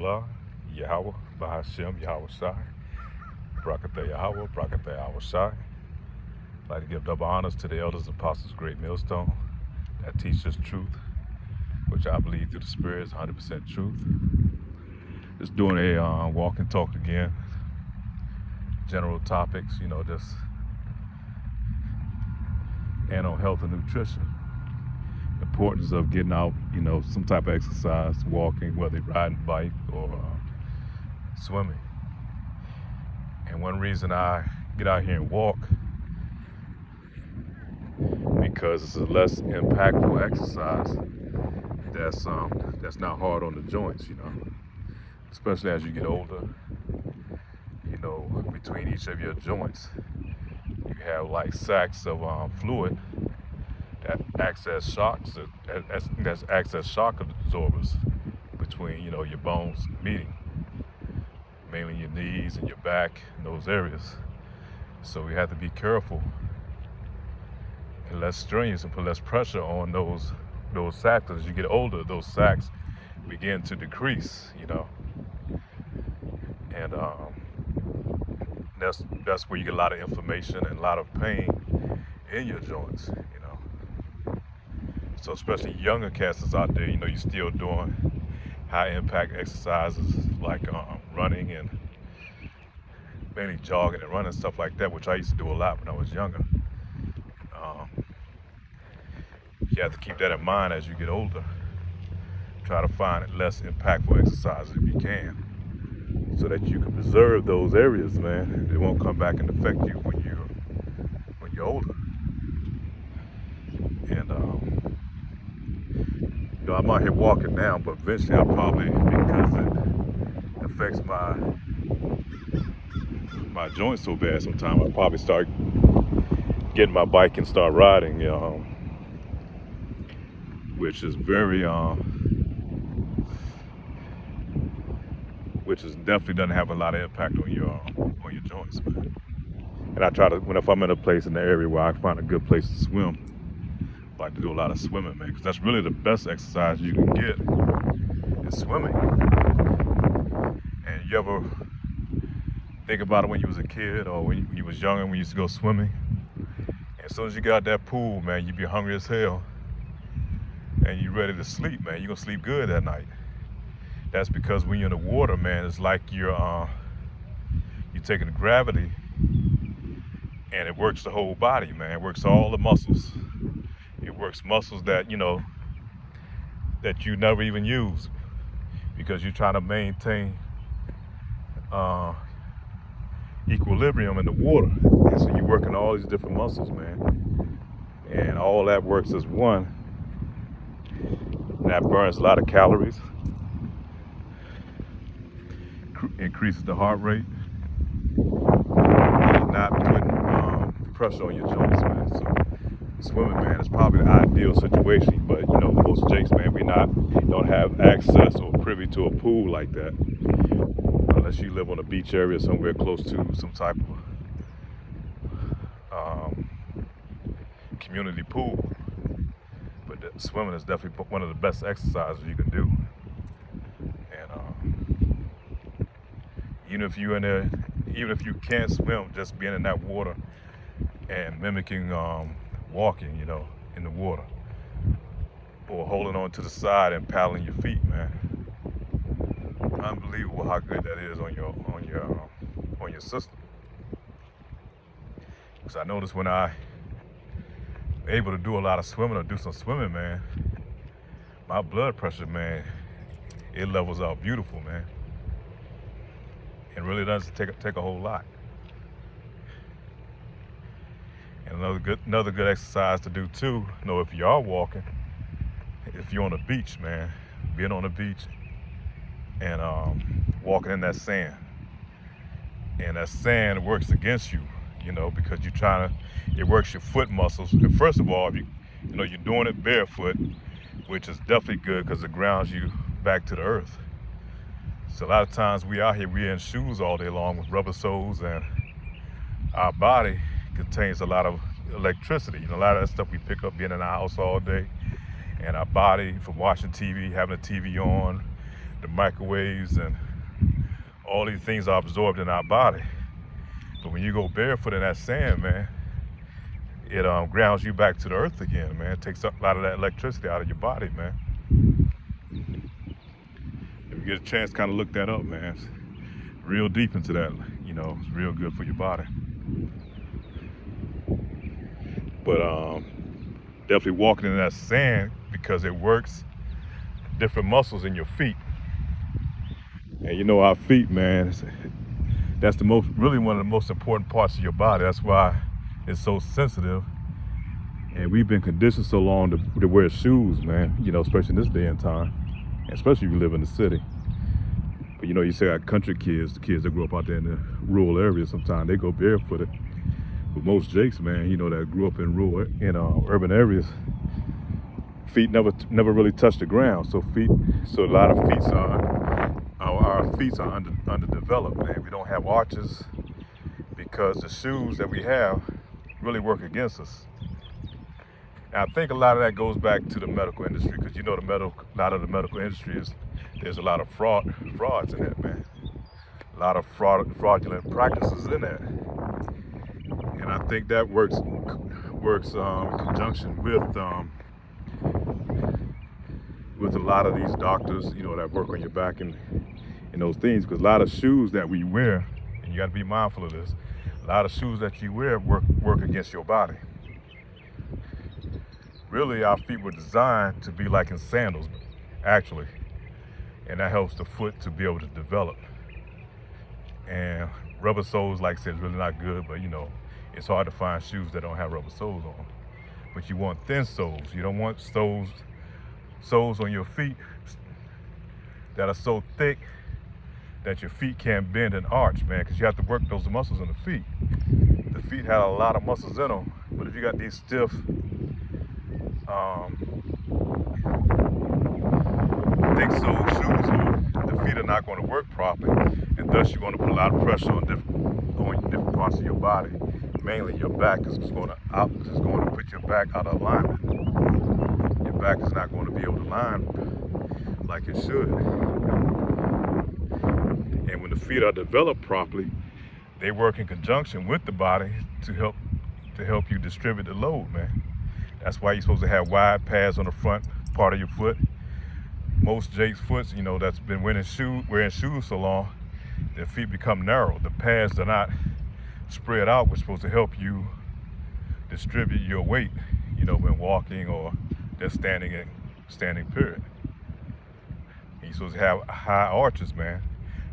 Yahuwah, Yahweh, Bahashem, Yahweh Shai, Brakatha Yahweh, Brakatha Yahweh Shai. I'd like to give double honors to the elders, apostles, great millstone that teach us truth, which I believe through the Spirit is 100% truth. Just doing a walk and talk again, general topics, just animal health and nutrition. Importance of getting out, some type of exercise, walking, whether you're riding a bike or swimming. And one reason I get out here and walk, because it's a less impactful exercise that's not hard on the joints, especially as you get older. Between each of your joints, you have like sacs of fluid that acts as shocks, that acts as shock absorbers between, your bones meeting, mainly your knees and your back and those areas. So we have to be careful and less strenuous and put less pressure on those sacs. As you get older, those sacs begin to decrease, and that's where you get a lot of inflammation and a lot of pain in your joints, So especially younger cats out there, you're still doing high impact exercises like running and mainly jogging and running, stuff like that, which I used to do a lot when I was younger. You have to keep that in mind as you get older. Try to find less impactful exercises if you can, so that you can preserve those areas, man. It won't come back and affect you when you're older. And I'm out here walking now, but eventually I'll probably, because it affects my joints so bad sometimes, I'll probably start getting my bike and start riding, which is which is definitely doesn't have a lot of impact on your joints, man. And I try to, if I'm in a place in the area where I find a good place to swim, I like to do a lot of swimming, man, because that's really the best exercise you can get is swimming. And you ever think about it when you was a kid or when you was younger, when you used to go swimming? And as soon as you got out that pool, man, you be hungry as hell and you ready to sleep, man. You're gonna sleep good that night. That's because when you're in the water, man, it's like you're taking the gravity and it works the whole body, man. It works all the muscles. It works muscles that, that you never even use, because you're trying to maintain equilibrium in the water. And so you're working all these different muscles, man. And all that works as one. And that burns a lot of calories, increases the heart rate, and you're not putting pressure on your joints, man. So swimming, man, is probably the ideal situation. But most jakes, man, don't have access or privy to a pool like that, unless you live on a beach area somewhere close to some type of community pool. But swimming is definitely one of the best exercises you can do. And even if you can't swim, just being in that water and mimicking walking, in the water, or holding on to the side and paddling your feet, man. Unbelievable how good that is on your system. Because I noticed when I'm able to do a lot of swimming or do some swimming, man, my blood pressure, man, it levels out beautiful, man. It really doesn't take a whole lot. And another good exercise to do too, if you are walking, if you're on the beach, man, being on the beach and walking in that sand. And that sand works against you, because it works your foot muscles. And first of all, you're doing it barefoot, which is definitely good because it grounds you back to the earth. So a lot of times we out here, we're in shoes all day long with rubber soles, and our body contains a lot of electricity. A lot of that stuff we pick up being in our house all day, and our body from watching TV, having the TV on, the microwaves and all these things are absorbed in our body. But when you go barefoot in that sand, man, it grounds you back to the earth again, man. It takes a lot of that electricity out of your body, man. If you get a chance, kind of look that up, man. It's real deep into that, you know, it's real good for your body. But definitely walking in that sand because it works different muscles in your feet. And you know, our feet, man, that's really one of the most important parts of your body. That's why it's so sensitive. And we've been conditioned so long to wear shoes, man, you know, especially in this day and time, especially if you live in the city. But you know, you say our country kids, the kids that grew up out there in the rural areas, sometimes they go barefooted. But most Jakes, man, you know, that grew up in urban areas, feet never really touch the ground. So a lot of feet our feet are underdeveloped, man. We don't have arches because the shoes that we have really work against us. And I think a lot of that goes back to the medical industry, because you know a lot of the medical industry there's a lot of frauds in that, man. A lot of fraudulent practices in that. And I think that works in conjunction with a lot of these doctors, you know, that work on your back and those things, because a lot of shoes that we wear, and you got to be mindful of this, a lot of shoes that you wear work against your body. Really, our feet were designed to be like in sandals, actually, and that helps the foot to be able to develop. And rubber soles, like I said, is really not good, but you know, it's hard to find shoes that don't have rubber soles on. But you want thin soles. You don't want soles on your feet that are so thick that your feet can't bend and arch, man, because you have to work those muscles in the feet. The feet have a lot of muscles in them, but if you got these stiff, thick sole shoes on, the feet are not going to work properly, and thus you're going to put a lot of pressure on different parts of your body. Mainly your back is going to put your back out of alignment. Your back is not going to be able to line like it should. And when the feet are developed properly, they work in conjunction with the body to help you distribute the load, man. That's why you're supposed to have wide pads on the front part of your foot. Most Jake's foots, you know, that's been wearing shoes so long, their feet become narrow. The pads are not spread out, which is supposed to help you distribute your weight, you know, when walking or just standing period. And you're supposed to have high arches, man.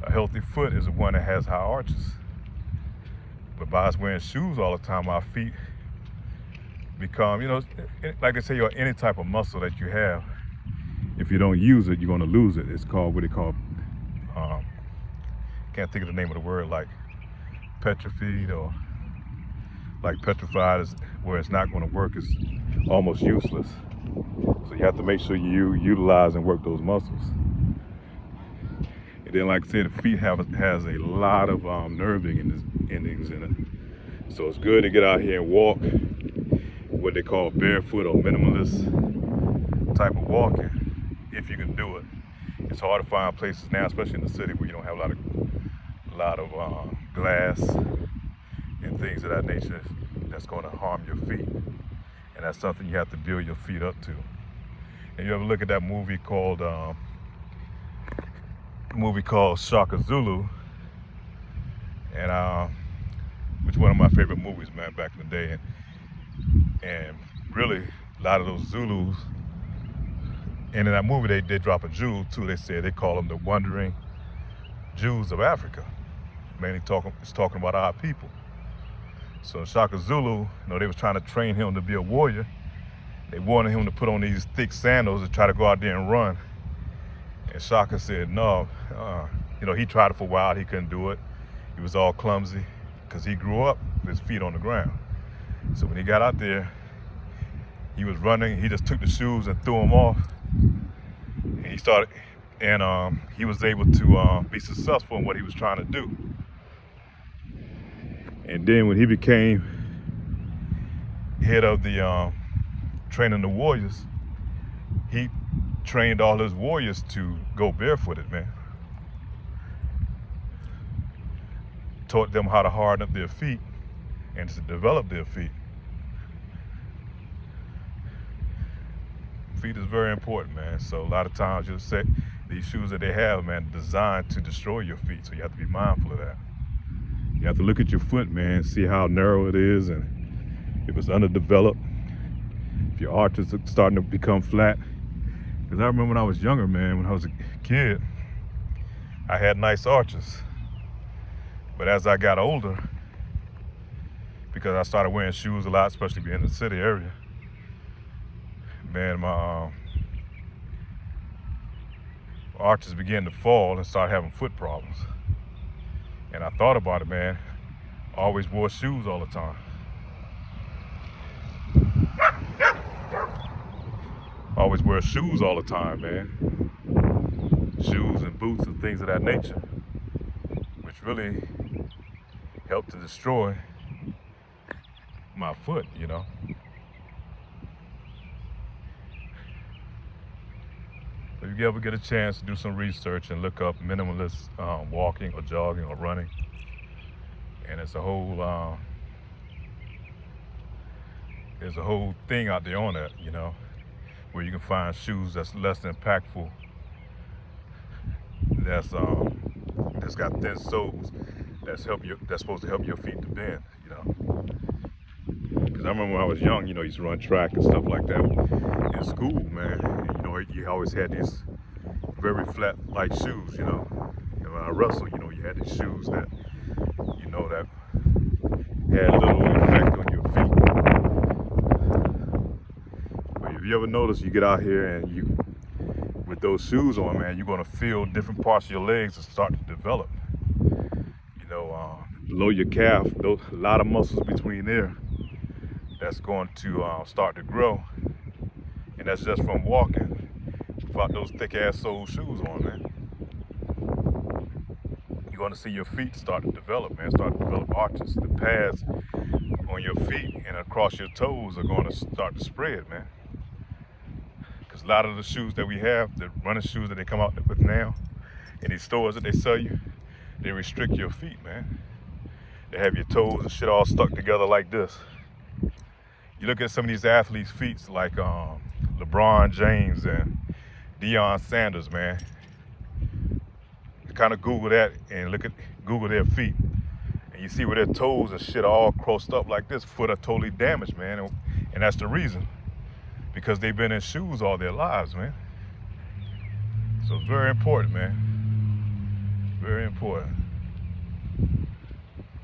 A healthy foot is the one that has high arches. But by us wearing shoes all the time, our feet become, you know, like they say, any type of muscle that you have, if you don't use it, you're going to lose it. It's called what they call, can't think of the name of the word, like petrified, or like petrified is where it's not going to work, it's almost useless. So you have to make sure you utilize and work those muscles. And then, like I said, the feet has a lot of nerve endings in it. So it's good to get out here and walk what they call barefoot or minimalist type of walking, if you can do it. It's hard to find places now, especially in the city, where you don't have a lot of glass and things of that nature that's going to harm your feet. And that's something you have to build your feet up to. And you ever look at that movie called Shaka Zulu, and which is one of my favorite movies, man, back in the day. And really, a lot of those Zulus, and in that movie they did drop a jewel too. They said they call them the wandering Jews of Africa. Mainly it's talking about our people. So Shaka Zulu, you know, they was trying to train him to be a warrior. They wanted him to put on these thick sandals and try to go out there and run. And Shaka said no. You know, he tried it for a while, he couldn't do it. He was all clumsy because he grew up with his feet on the ground. So when he got out there, he was running, he just took the shoes and threw them off. And he was able to be successful in what he was trying to do. And then when he became head of the training the warriors, he trained all his warriors to go barefooted, man. Taught them how to harden up their feet and to develop their feet. Feet is very important, man. So a lot of times you'll say these shoes that they have, man, designed to destroy your feet. So you have to be mindful of that. You have to look at your foot, man, see how narrow it is and if it's underdeveloped, if your arches are starting to become flat. Because I remember when I was younger, man, when I was a kid, I had nice arches. But as I got older, because I started wearing shoes a lot, especially being in the city area, man, my arches began to fall and started having foot problems. And I thought about it, man. I always wore shoes all the time. I always wear shoes all the time, man. Shoes and boots and things of that nature, which really help to destroy my foot, you know. If you ever get a chance to do some research and look up minimalist walking or jogging or running, and it's a whole there's a whole thing out there on that, you know, where you can find shoes that's less impactful, that's got thin soles, that's supposed to help your feet to bend, you know. Because I remember when I was young, you know, I used to run track and stuff like that in school, man. And, you know, you always had these very flat, light shoes, you know. And when I wrestled, you know, you had these shoes that, you know, that had little effect on your feet. But if you ever notice, you get out here and you, with those shoes on, man, you're gonna feel different parts of your legs that start to develop. You know, below your calf, a lot of muscles between there that's going to start to grow, and that's just from walking without those thick ass sole shoes on, man. You're going to see your feet start to develop, man, start to develop arches. The pads on your feet and across your toes are going to start to spread, man. Because a lot of the shoes that we have, the running shoes that they come out with now in these stores that they sell you, they restrict your feet, man. They have your toes and shit all stuck together like this. You look at some of these athletes' feet, like LeBron James and Deion Sanders, man. Kind of Google that and Google their feet, and you see where their toes and shit are all crossed up like this. Foot are totally damaged, man, and that's the reason, because they've been in shoes all their lives, man. So it's very important, man. Very important.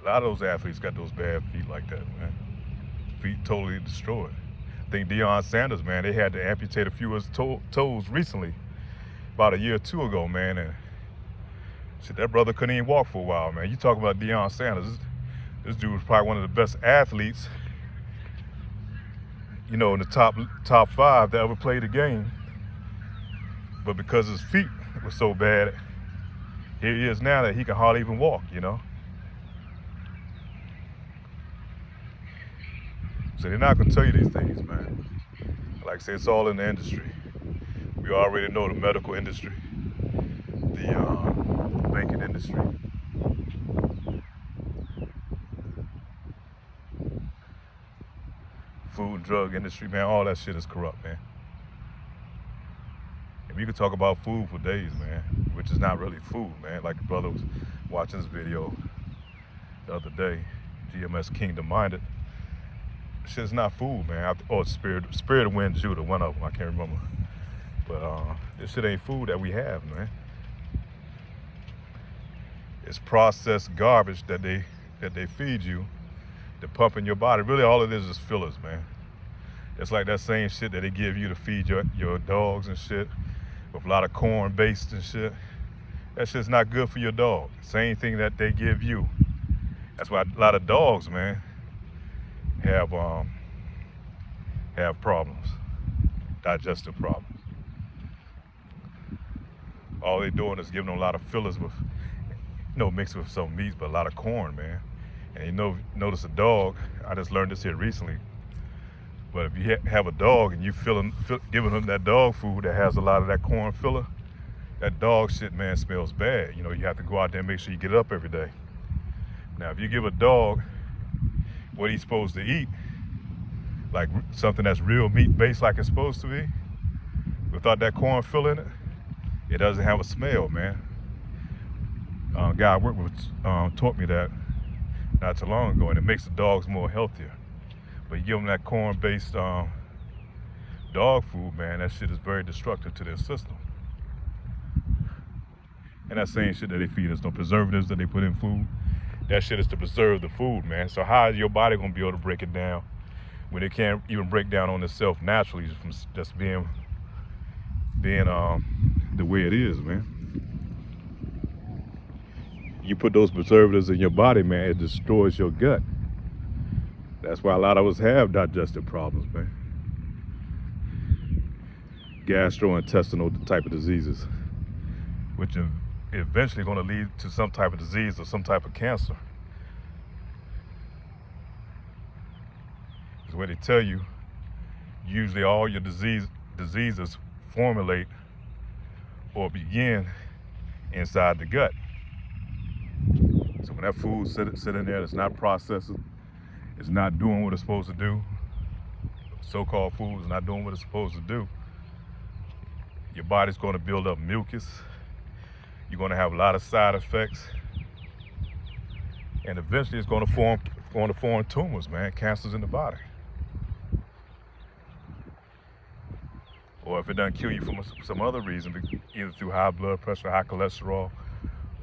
A lot of those athletes got those bad feet like that, man. Feet totally destroyed. I think Deion Sanders, man, they had to amputate a few of his toes recently, about a year or two ago, man, and shit, that brother couldn't even walk for a while, man. You talk about Deion Sanders, this dude was probably one of the best athletes, you know, in the top 5 that ever played the game. But because his feet were so bad, here he is now that he can hardly even walk, you know. So they're not gonna tell you these things, man. Like I say, it's all in the industry. We already know the medical industry, the banking industry. Food and drug industry, man, all that shit is corrupt, man. And we could talk about food for days, man, which is not really food, man. Like the brother was watching this video the other day, GMS Kingdom Minded. Shit's not food, man. Or Spirit of Wind Judah, one of them, I can't remember. But this shit ain't food that we have, man. It's processed garbage that they feed you to pump in your body. Really, all it is fillers, man. It's like that same shit that they give you to feed your dogs and shit, with a lot of corn based and shit. That shit's not good for your dog. Same thing that they give you. That's why a lot of dogs, man, have problems, digestive problems. All they're doing is giving them a lot of fillers with, you know, mixed with some meat, but a lot of corn, man. And you know, notice a dog, I just learned this here recently. But if you have a dog and you giving them that dog food that has a lot of that corn filler, that dog shit, man, smells bad. You know, you have to go out there and make sure you get it up every day. Now, if you give a dog what he's supposed to eat, like something that's real meat based like it's supposed to be, without that corn filler in it, it doesn't have a smell, man. Guy I worked with taught me that not too long ago, and it makes the dogs more healthier. But you give them that corn-based dog food, man, that shit is very destructive to their system. And that same shit that they feed us, no preservatives that they put in food, that shit is to preserve the food, man. So how is your body gonna be able to break it down when it can't even break down on itself naturally from just being the way it is, man? You put those preservatives in your body, man, it destroys your gut. That's why a lot of us have digestive problems, man. Gastrointestinal type of diseases, which are eventually going to lead to some type of disease or some type of cancer. It's where they tell you, usually all your diseases formulate or begin inside the gut. So when that food sit in there, it's not processing, it's not doing what it's supposed to do, so-called food is not doing what it's supposed to do, your body's going to build up mucus, you're going to have a lot of side effects, and eventually it's going to form tumors, man, cancers in the body. Or if it doesn't kill you for some other reason, either through high blood pressure, high cholesterol,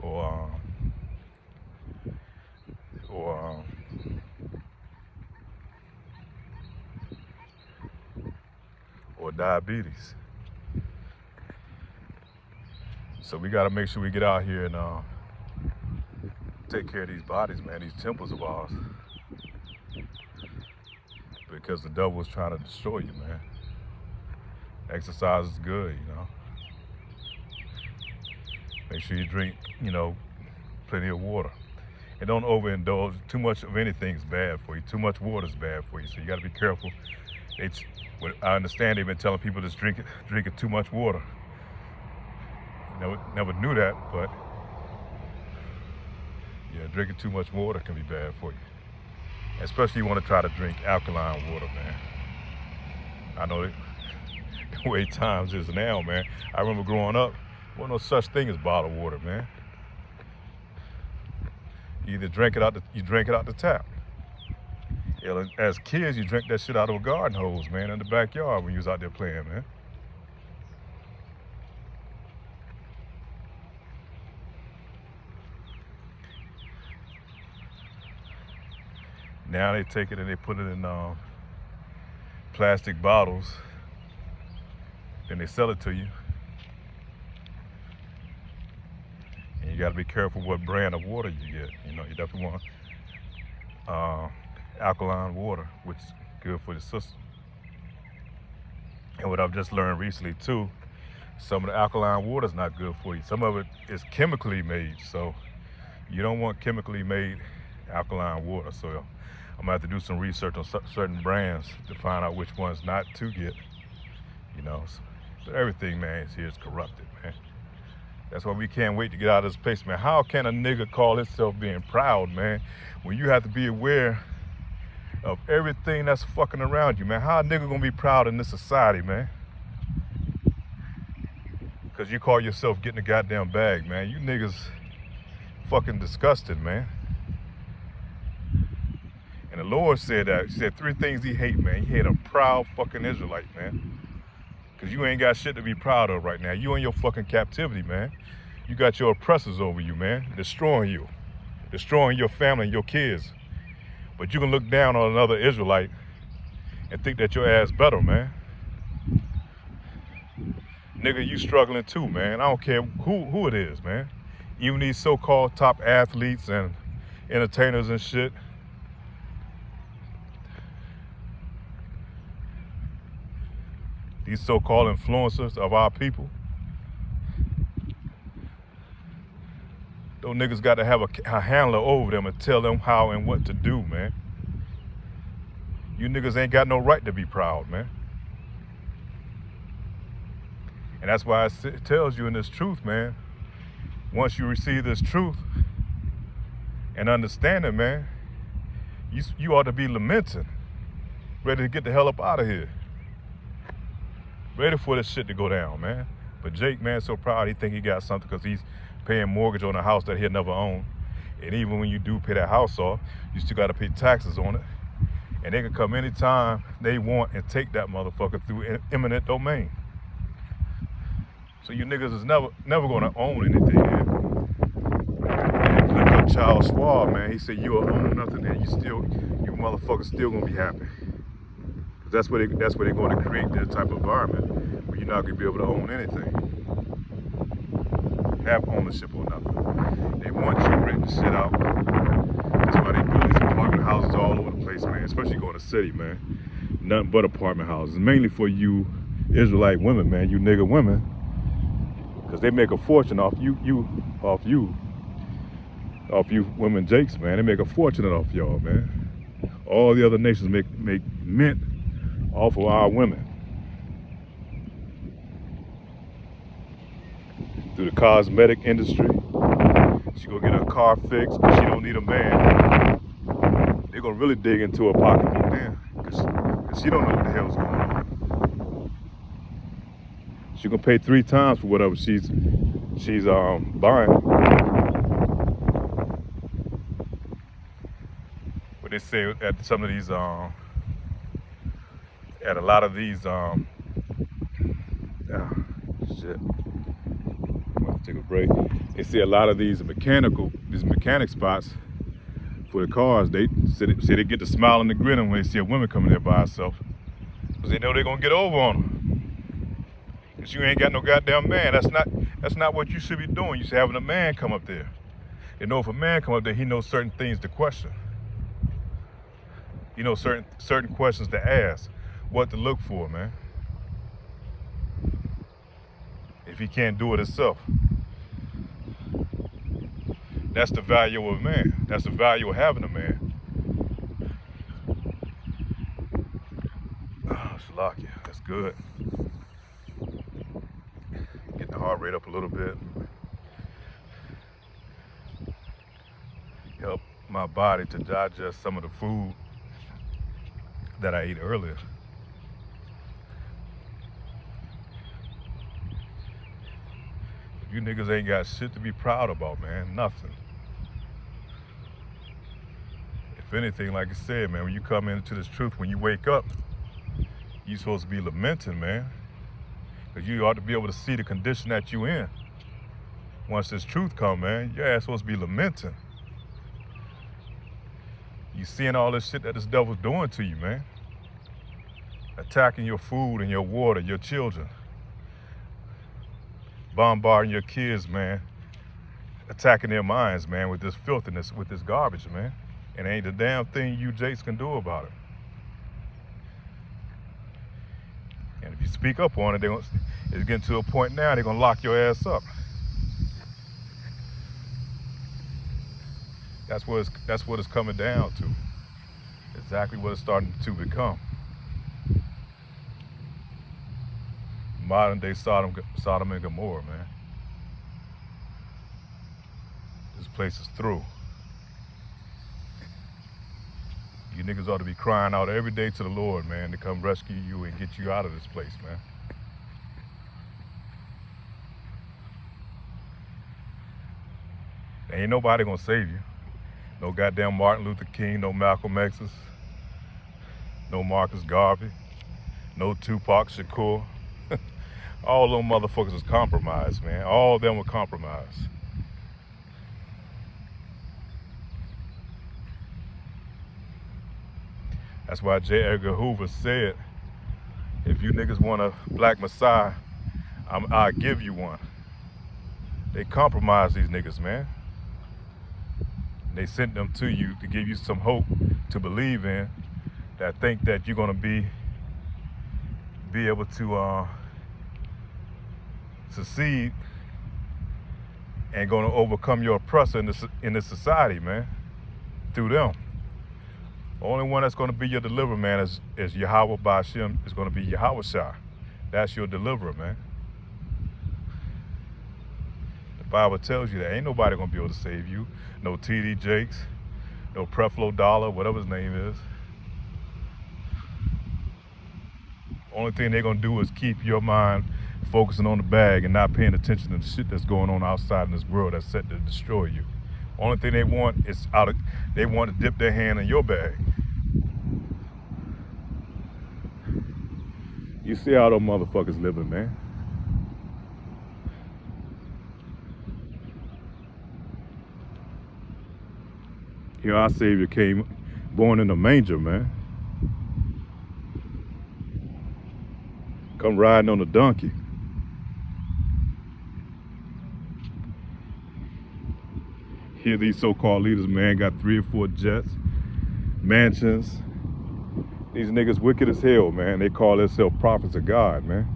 or diabetes. So we got to make sure we get out here and take care of these bodies, man, these temples of ours, because the devil is trying to destroy you, man. Exercise is good, you know. Make sure you drink, you know, plenty of water. And don't overindulge. Too much of anything is bad for you. Too much water is bad for you. So you got to be careful. I understand they've been telling people just drinking too much water. Never knew that, but yeah, drinking too much water can be bad for you. Especially you want to try to drink alkaline water, man. I know the way times is now, man. I remember growing up, there wasn't no such thing as bottled water, man. You either drink it out the tap. As kids, you drink that shit out of a garden hose, man, in the backyard when you was out there playing, man. Now they take it and they put it in plastic bottles, then they sell it to you. And you got to be careful what brand of water you get. You know, you definitely want alkaline water, which is good for the system. And what I've just learned recently too, some of the alkaline water is not good for you. Some of it is chemically made, so you don't want chemically made alkaline water. So I'm gonna have to do some research on certain brands to find out which ones not to get. You know, so everything, man, here is corrupted, man. That's why we can't wait to get out of this place, man. How can a nigga call himself being proud, man, when you have to be aware of everything that's fucking around you, man? How a nigga gonna be proud in this society, man? Because you call yourself getting a goddamn bag, man. You niggas fucking disgusting, man. And the Lord said that. He said 3 things he hate, man. He hate a proud fucking Israelite, man. Because you ain't got shit to be proud of right now. You in your fucking captivity, man. You got your oppressors over you, man, destroying you, destroying your family and your kids. But you can look down on another Israelite and think that your ass better, man. Nigga, you struggling too, man. I don't care who it is, man. Even these so-called top athletes and entertainers and shit. These so-called influencers of our people. Those niggas got to have a handler over them and tell them how and what to do, man. You niggas ain't got no right to be proud, man. And that's why it tells you in this truth, man. Once you receive this truth and understand it, man, you ought to be lamenting, ready to get the hell up out of here. Ready for this shit to go down, man. But Jake, man, so proud he think he got something because he's paying mortgage on a house that he'll never own. And even when you do pay that house off, you still got to pay taxes on it. And they can come anytime they want and take that motherfucker through eminent domain. So you niggas is never gonna own anything, man. And look up Charles Schwab, man. He said you'll own nothing, and you motherfuckers still gonna be happy. That's where they're going to create this type of environment where you're not gonna be able to own anything, have ownership or nothing. They want you renting shit out. That's why they build these apartment houses all over the place, man. Especially going to the city, man. Nothing but apartment houses, mainly for you Israelite women, man. You nigga women. Because they make a fortune off you women Jakes, man. They make a fortune off y'all, man. All the other nations make mint off of our women. Through the cosmetic industry. She gonna get her car fixed, but she don't need a man. They're gonna really dig into her pocketbook then. Cause she don't know what the hell's going on. She gonna pay 3 times for whatever she's buying. What they say at some of these at a lot of these shit. I'm gonna take a break. They see a lot of these mechanic spots for the cars. They say they get the smile and the grin when they see a woman coming there by herself, because they know they're gonna get over on them. Cause you ain't got no goddamn man. That's not what you should be doing. You should having a man come up there. You know, if a man come up there, he knows certain things to question. You know, certain questions to ask, what to look for, man. If he can't do it himself. That's the value of a man. That's the value of having a man. Oh, Shalakia, that's good. Getting the heart rate up a little bit. Help my body to digest some of the food that I ate earlier. You niggas ain't got shit to be proud about, man. Nothing. If anything, like I said, man, when you come into this truth, when you wake up, you supposed to be lamenting, man. Because you ought to be able to see the condition that you in. Once this truth come, man, your ass supposed to be lamenting. You seeing all this shit that this devil's doing to you, man. Attacking your food and your water, your children. Bombarding your kids, man. Attacking their minds, man, with this filthiness, with this garbage, man. And ain't a damn thing you Jakes can do about it. And if you speak up on it, it's getting to a point now, they're gonna lock your ass up. That's what it's coming down to. Exactly what it's starting to become. Modern day Sodom and Gomorrah, man. This place is through. You niggas ought to be crying out every day to the Lord, man, to come rescue you and get you out of this place, man. There ain't nobody gonna save you. No goddamn Martin Luther King, no Malcolm X's, no Marcus Garvey, no Tupac Shakur. All them motherfuckers is compromised, man. All of them were compromised. That's why J. Edgar Hoover said, if you niggas want a black messiah, I'll give you one. They compromised these niggas, man. They sent them to you to give you some hope to believe in, that think that you're gonna be able to succeed and gonna overcome your oppressor in this society, man, through them. The only one that's going to be your deliverer, man, is Yahweh Ba'Shem, is going to be Yahweh Shai. That's your deliverer, man. The Bible tells you that ain't nobody going to be able to save you. No T.D. Jakes, no Creflo Dollar, whatever his name is. Only thing they're going to do is keep your mind focusing on the bag and not paying attention to the shit that's going on outside in this world that's set to destroy you. Only thing they want is they want to dip their hand in your bag. You see how those motherfuckers living, man. Here our Savior came, born in a manger, man. Come riding on a donkey. Here these so-called leaders, man, got 3 or 4 jets, mansions. These niggas wicked as hell, man. They call themselves prophets of God, man.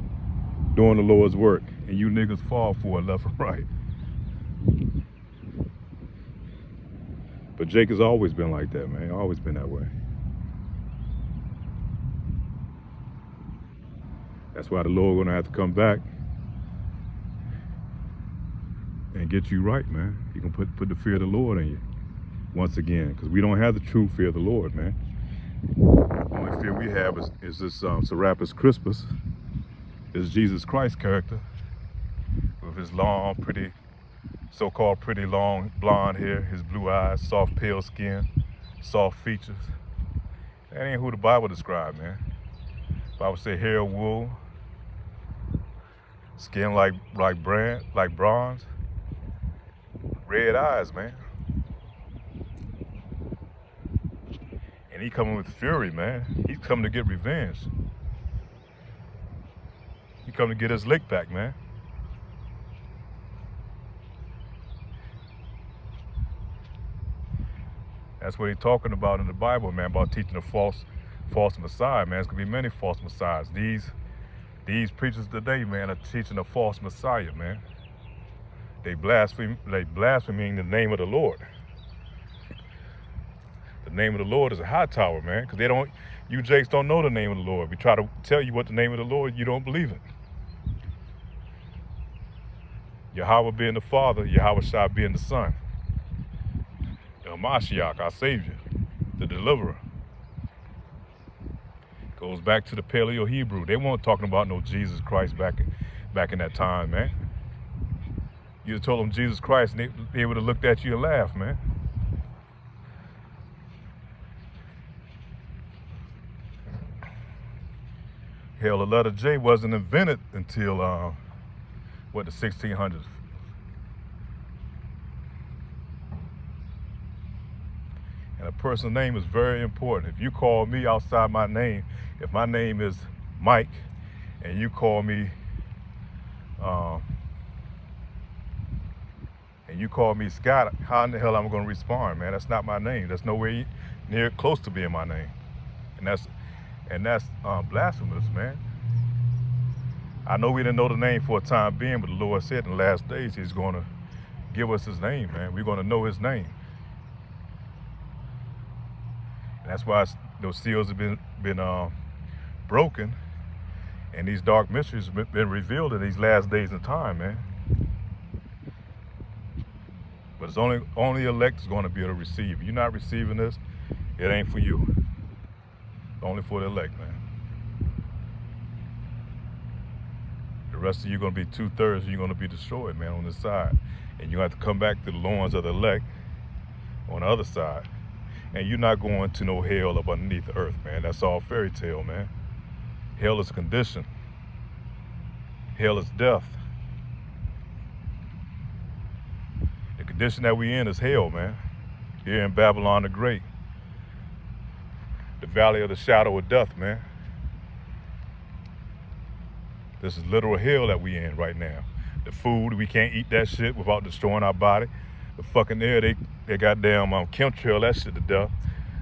Doing the Lord's work. And you niggas fall for it left and right. But Jake has always been like that, man. Always been that way. That's why the Lord gonna have to come back and get you right, man. He gonna put the fear of the Lord in you once again, because we don't have the true fear of the Lord, man. The only fear we have is this Serapis Crispus, this Jesus Christ character with his long, pretty, so-called pretty long blonde hair, his blue eyes, soft pale skin, soft features. That ain't who the Bible described, man. The Bible say hair of wool, skin like bronze, red eyes, man. And he coming with fury, man. He's coming to get revenge. He coming to get his lick back, man. That's what he's talking about in the Bible, man, about teaching a false Messiah, man. There's gonna be many false Messiahs. These preachers today, man, are teaching a false Messiah, man. They blaspheming the name of the Lord. The name of the Lord is a high tower, man, because you Jakes don't know the name of the Lord. We try to tell you what the name of the Lord, you don't believe it. Yahweh being the Father, Yahweh Shai being the Son. El Mashiach, our Savior, the Deliverer. Goes back to the Paleo Hebrew. They weren't talking about no Jesus Christ back in that time, man. You told them Jesus Christ, and they would have looked at you and laughed, man. Hell, the letter J wasn't invented until, the 1600s. And a person's name is very important. If you call me outside my name, if my name is Mike, and you call me, Scott, how in the hell am I gonna respond, man? That's not my name. That's nowhere near close to being my name. And that's blasphemous, man. I know we didn't know the name for a time being, but the Lord said in the last days he's gonna give us his name, man. We're gonna know his name. And that's why those seals have been broken, and these dark mysteries have been revealed in these last days and time, man. But it's only elect is going to be able to receive. If you're not receiving this, it ain't for you. It's only for the elect, man. The rest of you are going to be 2/3, you're going to be destroyed, man, on this side. And you have to come back to the loins of the elect on the other side. And you're not going to no hell up underneath the earth, man. That's all fairy tale, man. Hell is a condition. Hell is death. The condition that we in is hell, man. Here in Babylon the Great. The valley of the shadow of death, man. This is literal hell that we in right now. The food, we can't eat that shit without destroying our body. The fucking air, they goddamn chemtrail that shit to death.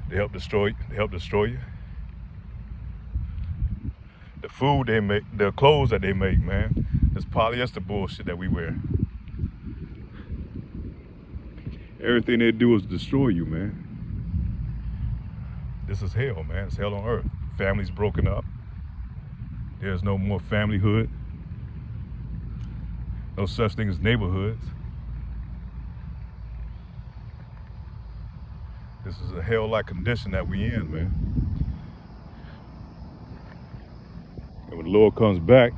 They help destroy you. The food they make, the clothes that they make, man, this polyester bullshit that we wear. Everything they do is destroy you, man. This is hell, man. It's hell on earth. Families broken up. There's no more familyhood. No such thing as neighborhoods. This is a hell-like condition that we in, man. And when the Lord comes back,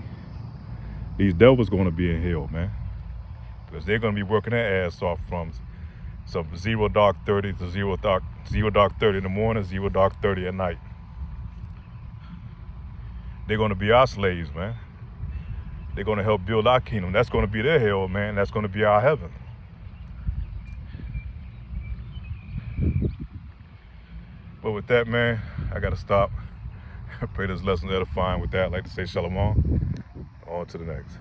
these devils going to be in hell, man. Because they're going to be working their ass off from some 0 dark 30 to 0 dark 30 in the morning, 0 dark 30 at night. They're going to be our slaves, man. They're going to help build our kingdom. That's going to be their hell, man. That's going to be our heaven. But with that, man, I got to stop. I pray this lesson edifying. With that, I'd like to say shalom. On to the next.